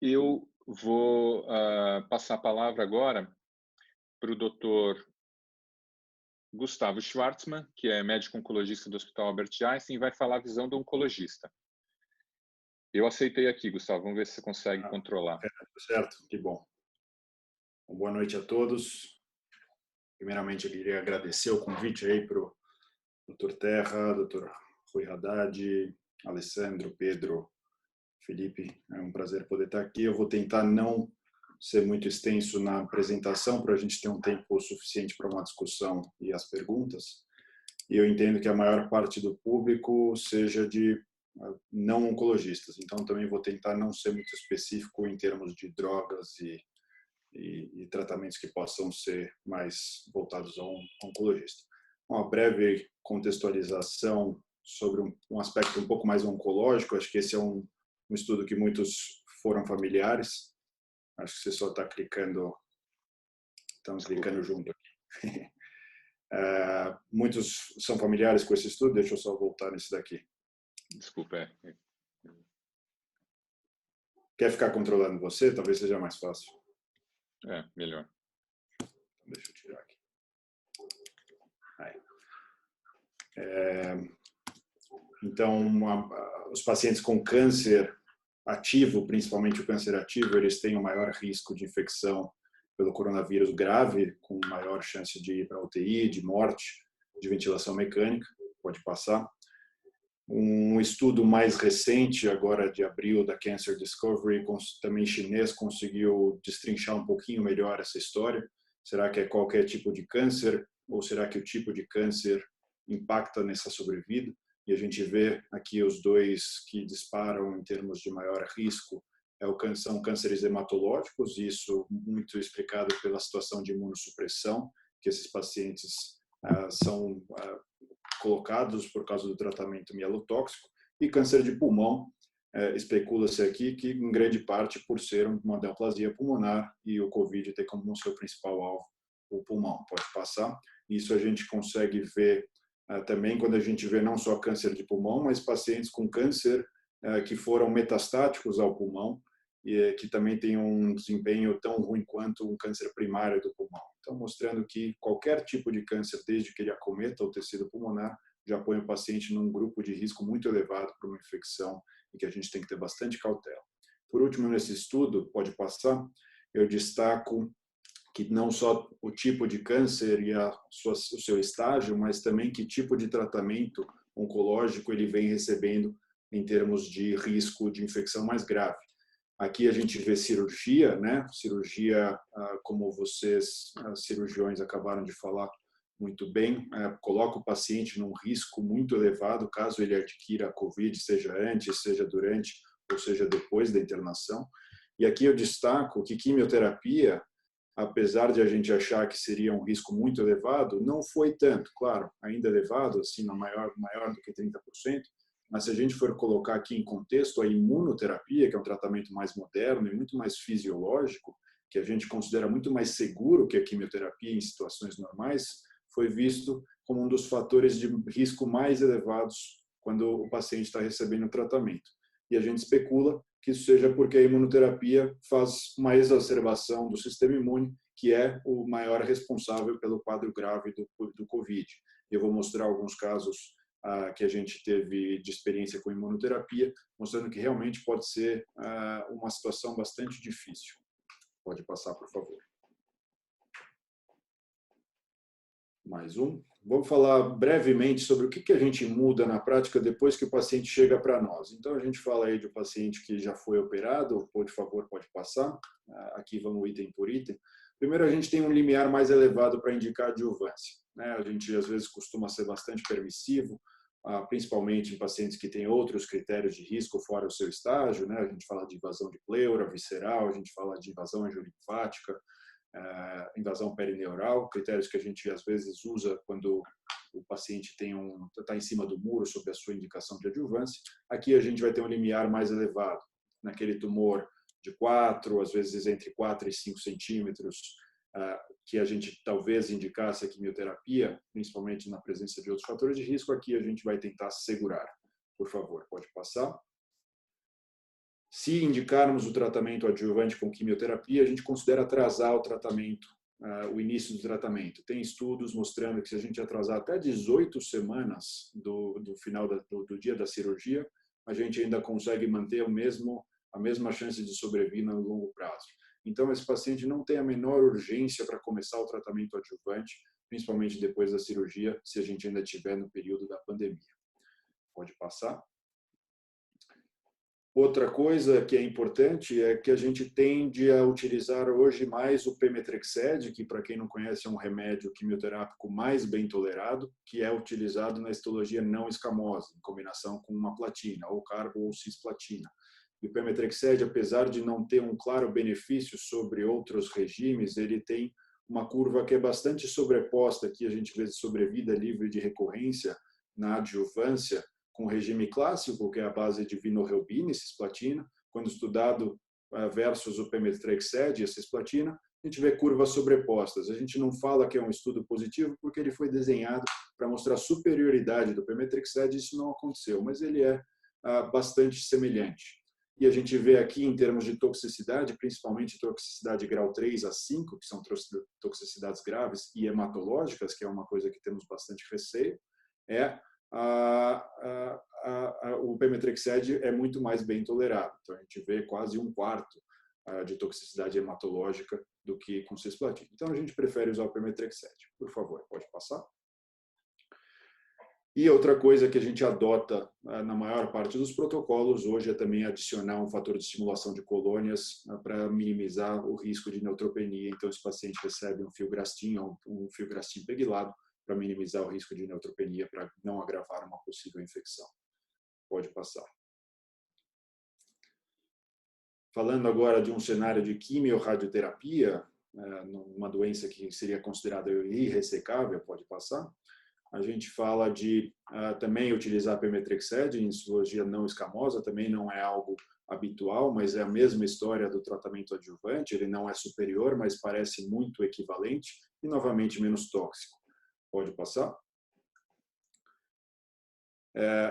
Eu vou passar a palavra agora para o doutor Gustavo Schwartzman, que é médico oncologista do Hospital Albert Einstein, e vai falar a visão do oncologista. Eu aceitei aqui, Gustavo. Vamos ver se você consegue controlar. Certo, que bom. Boa noite a todos. Primeiramente, eu queria agradecer o convite aí para o Dr. Terra, Dr. Rui Haddad, Alessandro, Pedro, Felipe. É um prazer poder estar aqui. Eu vou tentar não ser muito extenso na apresentação para a gente ter um tempo suficiente para uma discussão e as perguntas. E eu entendo que a maior parte do público seja de não oncologistas, então também vou tentar não ser muito específico em termos de drogas e tratamentos que possam ser mais voltados a um oncologista. Uma breve contextualização sobre um aspecto um pouco mais oncológico. Acho que esse é um estudo que muitos foram familiares. Acho que você só está clicando, estão clicando junto aqui. Muitos são familiares com esse estudo. Deixa eu só voltar nesse daqui. Desculpa. Quer ficar controlando você? Talvez seja mais fácil. Melhor. Deixa eu tirar aqui. Aí. Então, os pacientes com câncer ativo, principalmente o câncer ativo, eles têm um maior risco de infecção pelo coronavírus grave, com maior chance de ir para a UTI, de morte, de ventilação mecânica. Pode passar. Um estudo mais recente, agora de abril, da Cancer Discovery, também chinês, conseguiu destrinchar um pouquinho melhor essa história. Será que é qualquer tipo de câncer? Ou será que o tipo de câncer impacta nessa sobrevida? E a gente vê aqui os dois que disparam em termos de maior risco. São cânceres hematológicos, isso muito explicado pela situação de imunossupressão, que esses pacientes são colocados por causa do tratamento mielotóxico, e câncer de pulmão, especula-se aqui que em grande parte por ser uma neoplasia pulmonar e o COVID ter como seu principal alvo o pulmão. Pode passar. Isso a gente consegue ver também quando a gente vê não só câncer de pulmão, mas pacientes com câncer que foram metastáticos ao pulmão e que também têm um desempenho tão ruim quanto um câncer primário do pulmão. Então, mostrando que qualquer tipo de câncer, desde que ele acometa o tecido pulmonar, já põe o paciente num grupo de risco muito elevado para uma infecção e que a gente tem que ter bastante cautela. Por último, nesse estudo, pode passar, eu destaco que não só o tipo de câncer e o seu estágio, mas também que tipo de tratamento oncológico ele vem recebendo em termos de risco de infecção mais grave. Aqui a gente vê cirurgia, né? Cirurgia, como vocês, cirurgiões, acabaram de falar muito bem, coloca o paciente num risco muito elevado caso ele adquira a COVID, seja antes, seja durante ou seja depois da internação. E aqui eu destaco que quimioterapia, apesar de a gente achar que seria um risco muito elevado, não foi tanto, claro, ainda elevado, assim, maior do que 30%, mas se a gente for colocar aqui em contexto a imunoterapia, que é um tratamento mais moderno e muito mais fisiológico, que a gente considera muito mais seguro que a quimioterapia em situações normais, foi visto como um dos fatores de risco mais elevados quando o paciente está recebendo o tratamento. E a gente especula que isso seja porque a imunoterapia faz uma exacerbação do sistema imune, que é o maior responsável pelo quadro grave do COVID. Eu vou mostrar alguns casos que a gente teve de experiência com imunoterapia, mostrando que realmente pode ser uma situação bastante difícil. Pode passar, por favor. Mais um. Vamos falar brevemente sobre o que a gente muda na prática depois que o paciente chega para nós. Então, a gente fala aí de um paciente que já foi operado, por favor, pode passar. Aqui vamos item por item. Primeiro, a gente tem um limiar mais elevado para indicar adjuvância. A gente, às vezes, costuma ser bastante permissivo, principalmente em pacientes que têm outros critérios de risco fora o seu estágio. A gente fala de invasão de pleura, visceral, a gente fala de invasão angiolinfática, invasão perineural, critérios que a gente às vezes usa quando o paciente está em cima do muro sob a sua indicação de adjuvância. Aqui a gente vai ter um limiar mais elevado, naquele tumor de 4, às vezes entre 4 e 5 centímetros, que a gente talvez indicasse a quimioterapia, principalmente na presença de outros fatores de risco. Aqui a gente vai tentar segurar. Por favor, pode passar. Se indicarmos o tratamento adjuvante com quimioterapia, a gente considera atrasar o tratamento, o início do tratamento. Tem estudos mostrando que se a gente atrasar até 18 semanas do final do dia da cirurgia, a gente ainda consegue manter a mesma chance de sobrevida no longo prazo. Então, esse paciente não tem a menor urgência para começar o tratamento adjuvante, principalmente depois da cirurgia, se a gente ainda estiver no período da pandemia. Pode passar. Outra coisa que é importante é que a gente tende a utilizar hoje mais o pemetrexed, que para quem não conhece é um remédio quimioterápico mais bem tolerado, que é utilizado na histologia não escamosa, em combinação com uma platina, ou carbo ou cisplatina. E o pemetrexed, apesar de não ter um claro benefício sobre outros regimes, ele tem uma curva que é bastante sobreposta, aqui a gente vê sobrevida livre de recorrência na adjuvância, com o regime clássico, que é a base de vinorelbina e cisplatina, quando estudado versus o pemetrexed e a cisplatina, a gente vê curvas sobrepostas. A gente não fala que é um estudo positivo porque ele foi desenhado para mostrar a superioridade do pemetrexed, isso não aconteceu, mas ele é bastante semelhante. E a gente vê aqui, em termos de toxicidade, principalmente toxicidade grau 3 a 5, que são toxicidades graves e hematológicas, que é uma coisa que temos bastante receio, o pemetrexed é muito mais bem tolerado. Então, a gente vê quase 1/4 de toxicidade hematológica do que com cisplatina. Então, a gente prefere usar o pemetrexed. Por favor, pode passar. E outra coisa que a gente adota na maior parte dos protocolos hoje é também adicionar um fator de estimulação de colônias para minimizar o risco de neutropenia. Então, esse paciente recebe um filgrastim ou um filgrastim pegilado para minimizar o risco de neutropenia, para não agravar uma possível infecção. Pode passar. Falando agora de um cenário de quimio-radioterapia, uma doença que seria considerada irressecável, pode passar. A gente fala de também utilizar pemetrexed em histologia não escamosa, também não é algo habitual, mas é a mesma história do tratamento adjuvante, ele não é superior, mas parece muito equivalente e, novamente, menos tóxico. Pode passar.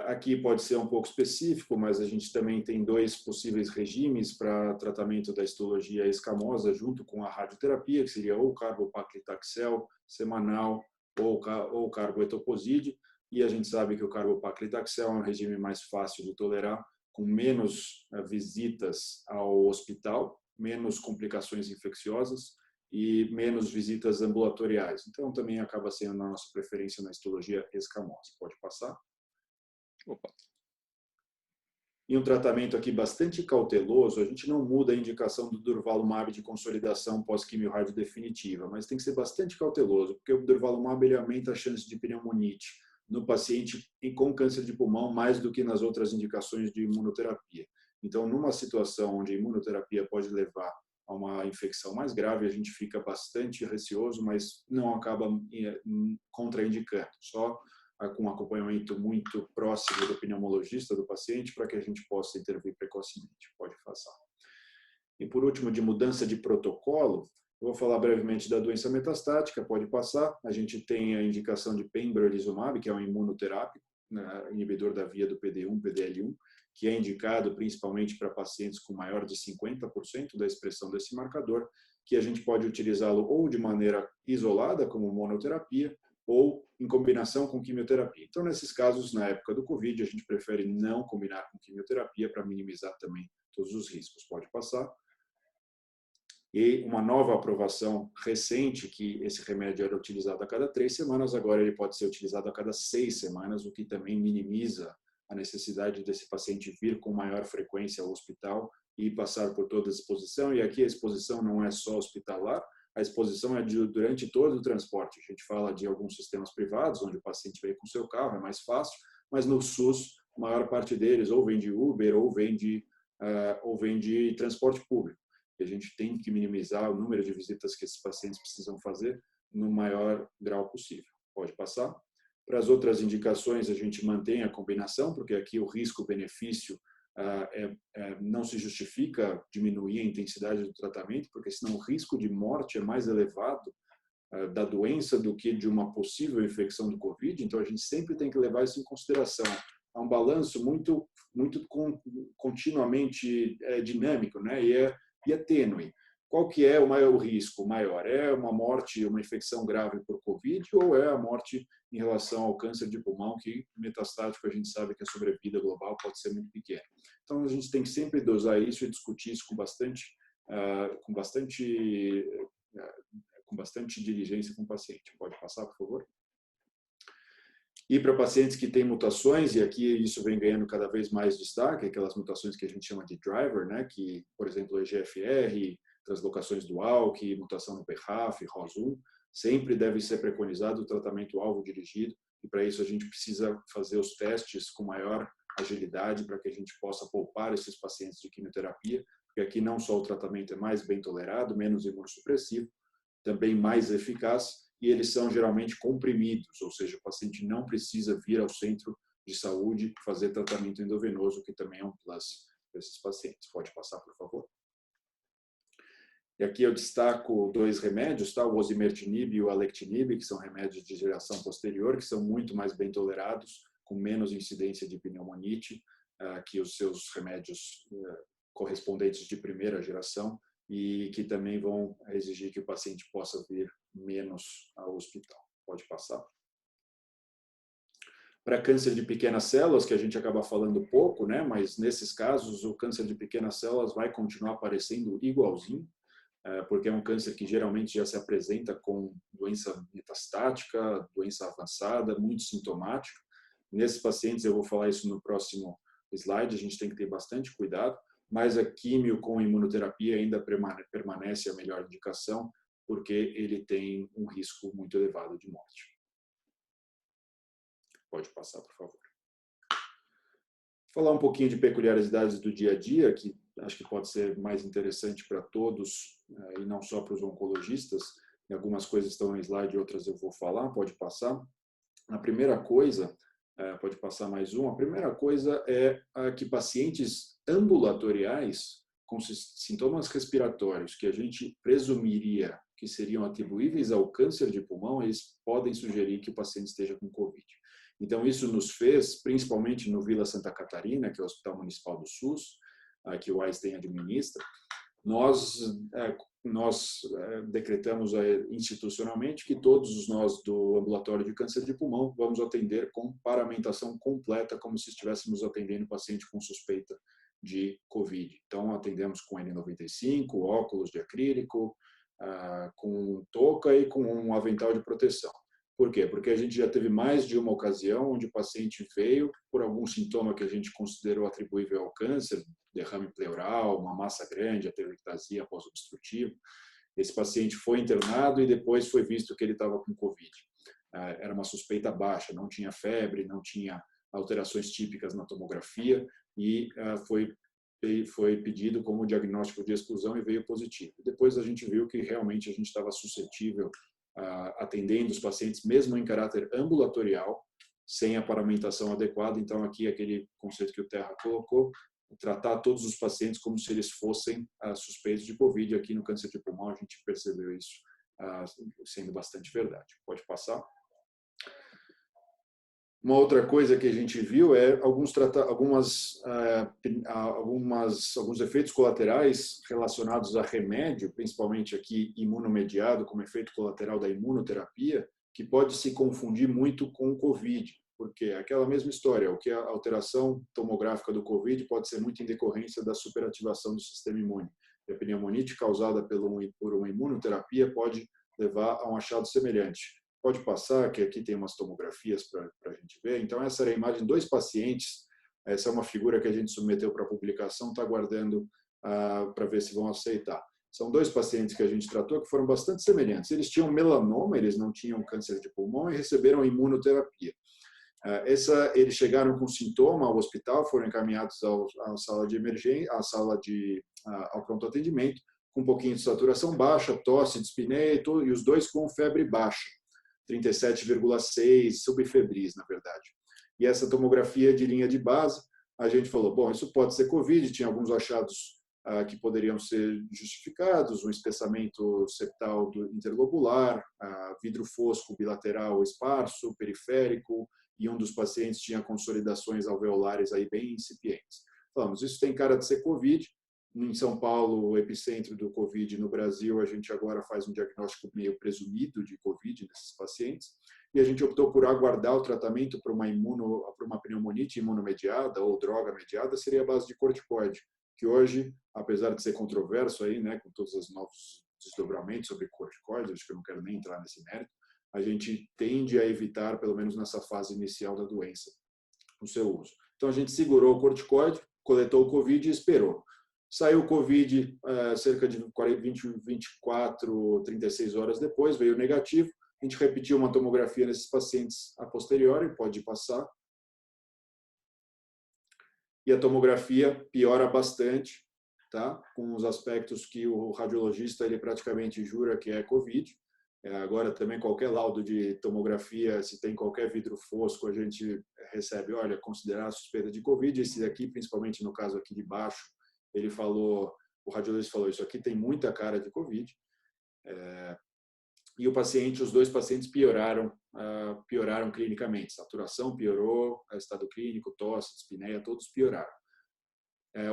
Aqui pode ser um pouco específico, mas a gente também tem 2 possíveis regimes para tratamento da histologia escamosa, junto com a radioterapia, que seria ou carbopaclitaxel semanal ou carboetoposide, e a gente sabe que o carbopaclitaxel é um regime mais fácil de tolerar, com menos visitas ao hospital, menos complicações infecciosas e menos visitas ambulatoriais. Então, também acaba sendo a nossa preferência na histologia escamosa. Pode passar. Opa. E um tratamento aqui bastante cauteloso, a gente não muda a indicação do durvalumab de consolidação pós-quimio-rádio definitiva, mas tem que ser bastante cauteloso, porque o durvalumab ele aumenta a chance de pneumonite no paciente com câncer de pulmão mais do que nas outras indicações de imunoterapia. Então, numa situação onde a imunoterapia pode levar a uma infecção mais grave, a gente fica bastante receoso, mas não acaba contraindicando, só com um acompanhamento muito próximo do pneumologista do paciente para que a gente possa intervir precocemente. Pode passar. E por último, de mudança de protocolo, eu vou falar brevemente da doença metastática, pode passar. A gente tem a indicação de pembrolizumab, que é um imunoterápico, inibidor da via do PD1, PDL1, que é indicado principalmente para pacientes com maior de 50% da expressão desse marcador, que a gente pode utilizá-lo ou de maneira isolada, como monoterapia, ou em combinação com quimioterapia. Então, nesses casos, na época do Covid, a gente prefere não combinar com quimioterapia para minimizar também todos os riscos. Pode passar. E uma nova aprovação recente, que esse remédio era utilizado a cada 3 semanas, agora ele pode ser utilizado a cada 6 semanas, o que também minimiza a necessidade desse paciente vir com maior frequência ao hospital e passar por toda a exposição. E aqui a exposição não é só hospitalar, a exposição é durante todo o transporte. A gente fala de alguns sistemas privados, onde o paciente vem com seu carro, é mais fácil, mas no SUS, a maior parte deles ou vem de Uber ou vem de transporte público. E a gente tem que minimizar o número de visitas que esses pacientes precisam fazer no maior grau possível. Pode passar. Para as outras indicações, a gente mantém a combinação, porque aqui o risco-benefício não se justifica diminuir a intensidade do tratamento, porque senão o risco de morte é mais elevado da doença do que de uma possível infecção do Covid. Então, a gente sempre tem que levar isso em consideração um balanço muito continuamente dinâmico, né? E é tênue. Qual que é o risco maior? É uma morte, uma infecção grave por Covid ou é a morte em relação ao câncer de pulmão, que metastático a gente sabe que a sobrevida global pode ser muito pequena. Então a gente tem que sempre dosar isso e discutir isso com bastante diligência com o paciente. Pode passar, por favor? E para pacientes que têm mutações, e aqui isso vem ganhando cada vez mais destaque, aquelas mutações que a gente chama de driver, né, que, por exemplo, EGFR, translocações do ALK, mutação no BRAF, ROS1, sempre deve ser preconizado o tratamento alvo dirigido, e para isso a gente precisa fazer os testes com maior agilidade para que a gente possa poupar esses pacientes de quimioterapia, porque aqui não só o tratamento é mais bem tolerado, menos imunossupressivo, também mais eficaz, e eles são geralmente comprimidos, ou seja, o paciente não precisa vir ao centro de saúde fazer tratamento endovenoso, que também é um plus para esses pacientes. Pode passar, por favor? E aqui eu destaco 2 remédios, tá? O osimertinib e o alectinib, que são remédios de geração posterior, que são muito mais bem tolerados, com menos incidência de pneumonite que os seus remédios correspondentes de primeira geração, e que também vão exigir que o paciente possa vir menos ao hospital. Pode passar. Para câncer de pequenas células, que a gente acaba falando pouco, né? Mas nesses casos o câncer de pequenas células vai continuar aparecendo igualzinho, porque é um câncer que geralmente já se apresenta com doença metastática, doença avançada, muito sintomática. Nesses pacientes, eu vou falar isso no próximo slide, a gente tem que ter bastante cuidado, mas a químio com imunoterapia ainda permanece a melhor indicação, porque ele tem um risco muito elevado de morte. Pode passar, por favor. Falar um pouquinho de peculiaridades do dia a dia, que acho que pode ser mais interessante para todos, e não só para os oncologistas. Algumas coisas estão no slide, outras eu vou falar, pode passar. A primeira coisa, pode passar mais uma, a primeira coisa é que pacientes ambulatoriais com sintomas respiratórios que a gente presumiria que seriam atribuíveis ao câncer de pulmão, eles podem sugerir que o paciente esteja com Covid. Então, isso nos fez, principalmente no Vila Santa Catarina, que é o Hospital Municipal do SUS, que o Einstein administra, nós decretamos institucionalmente que todos nós do ambulatório de câncer de pulmão vamos atender com paramentação completa, como se estivéssemos atendendo paciente com suspeita de Covid. Então, atendemos com N95, óculos de acrílico, com touca e com um avental de proteção. Por quê? Porque a gente já teve mais de uma ocasião onde o paciente veio por algum sintoma que a gente considerou atribuível ao câncer, derrame pleural, uma massa grande, atelectasia pós-obstrutiva. Esse paciente foi internado e depois foi visto que ele estava com Covid. Era uma suspeita baixa, não tinha febre, não tinha alterações típicas na tomografia e foi pedido como diagnóstico de exclusão e veio positivo. Depois a gente viu que realmente a gente estava suscetível atendendo os pacientes mesmo em caráter ambulatorial, sem a paramentação adequada. Então, aqui, aquele conceito que o Terra colocou, tratar todos os pacientes como se eles fossem suspeitos de Covid. Aqui no câncer de pulmão, a gente percebeu isso sendo bastante verdade. Pode passar. Uma outra coisa que a gente viu é alguns efeitos colaterais relacionados a remédio, principalmente aqui imunomediado, como efeito colateral da imunoterapia, que pode se confundir muito com o Covid, porque é aquela mesma história, o que a alteração tomográfica do Covid pode ser muito em decorrência da superativação do sistema imune. E a pneumonite causada por uma imunoterapia pode levar a um achado semelhante. Pode passar, que aqui tem umas tomografias para a gente ver. Então, essa era a imagem de 2 pacientes. Essa é uma figura que a gente submeteu para publicação, está aguardando para ver se vão aceitar. São 2 pacientes que a gente tratou que foram bastante semelhantes. Eles tinham melanoma, eles não tinham câncer de pulmão e receberam imunoterapia. Eles chegaram com sintoma ao hospital, foram encaminhados à sala de emergência, ao pronto atendimento, com um pouquinho de saturação baixa, tosse, dispneia e os 2 com febre baixa. 37,6, subfebris, na verdade. E essa tomografia de linha de base, a gente falou, bom, isso pode ser Covid, tinha alguns achados que poderiam ser justificados, um espessamento septal interlobular, vidro fosco bilateral esparso, periférico, e um dos pacientes tinha consolidações alveolares aí bem incipientes. Falamos, isso tem cara de ser COVID. Em São Paulo, o epicentro do COVID, no Brasil, a gente agora faz um diagnóstico meio presumido de COVID nesses pacientes, e a gente optou por aguardar o tratamento para uma pneumonite imunomediada ou droga mediada, seria a base de corticoide, que hoje, apesar de ser controverso aí, né, com todos os novos desdobramentos sobre corticoides, acho que eu não quero nem entrar nesse mérito, a gente tende a evitar, pelo menos nessa fase inicial da doença, o seu uso. Então, a gente segurou o corticoide, coletou o COVID e esperou. Saiu o COVID cerca de 24, 36 horas depois, veio negativo. A gente repetiu uma tomografia nesses pacientes a posteriori, pode passar. E a tomografia piora bastante, tá? Com os aspectos que o radiologista ele praticamente jura que é COVID. Agora também qualquer laudo de tomografia, se tem qualquer vidro fosco, a gente recebe, olha, considerar suspeita de COVID. Esse daqui, principalmente no caso aqui de baixo, ele falou, o radiologista falou, isso aqui tem muita cara de COVID. E os dois pacientes pioraram clinicamente. Saturação piorou, estado clínico, tosse, dispneia, todos pioraram.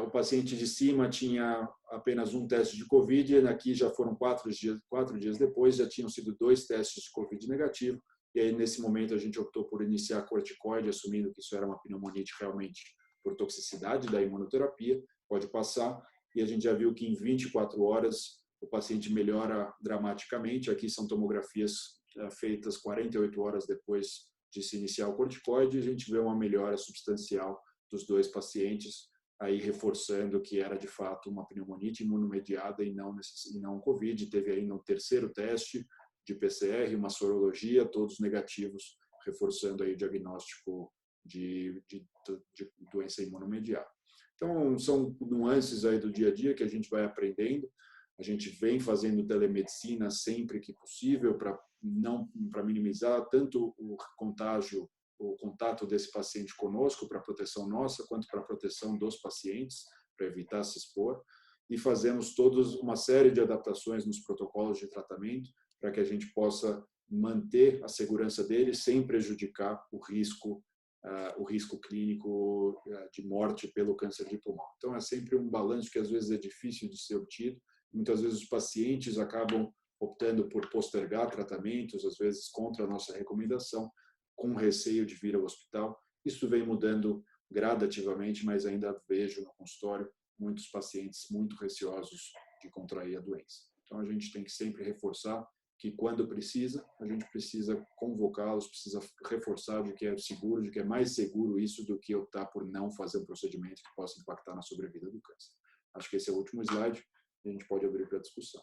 O paciente de cima tinha apenas um teste de COVID, e aqui já foram 4 dias depois, já tinham sido 2 testes de COVID negativo, e aí nesse momento a gente optou por iniciar corticoide, assumindo que isso era uma pneumonite realmente por toxicidade da imunoterapia, pode passar, e a gente já viu que em 24 horas o paciente melhora dramaticamente. Aqui são tomografias feitas 48 horas depois de se iniciar o corticoide, e a gente vê uma melhora substancial dos 2 pacientes, aí reforçando que era de fato uma pneumonite imunomediada e não COVID. Teve aí no 3º teste de PCR, uma sorologia, todos negativos, reforçando aí o diagnóstico de doença imunomediada. Então, são nuances aí do dia a dia que a gente vai aprendendo. A gente vem fazendo telemedicina sempre que possível para minimizar tanto o contágio, o contato desse paciente conosco para proteção nossa, quanto para proteção dos pacientes, para evitar se expor. E fazemos todos uma série de adaptações nos protocolos de tratamento para que a gente possa manter a segurança deles sem prejudicar o risco clínico de morte pelo câncer de pulmão. Então, é sempre um balanço que às vezes é difícil de ser obtido. Muitas vezes os pacientes acabam optando por postergar tratamentos, às vezes contra a nossa recomendação, com receio de vir ao hospital. Isso vem mudando gradativamente, mas ainda vejo no consultório muitos pacientes muito receosos de contrair a doença. Então, a gente tem que sempre reforçar que quando precisa, a gente precisa convocá-los, precisa reforçar de que é seguro, de que é mais seguro isso do que optar por não fazer um procedimento que possa impactar na sobrevida do câncer. Acho que esse é o último slide e a gente pode abrir para discussão.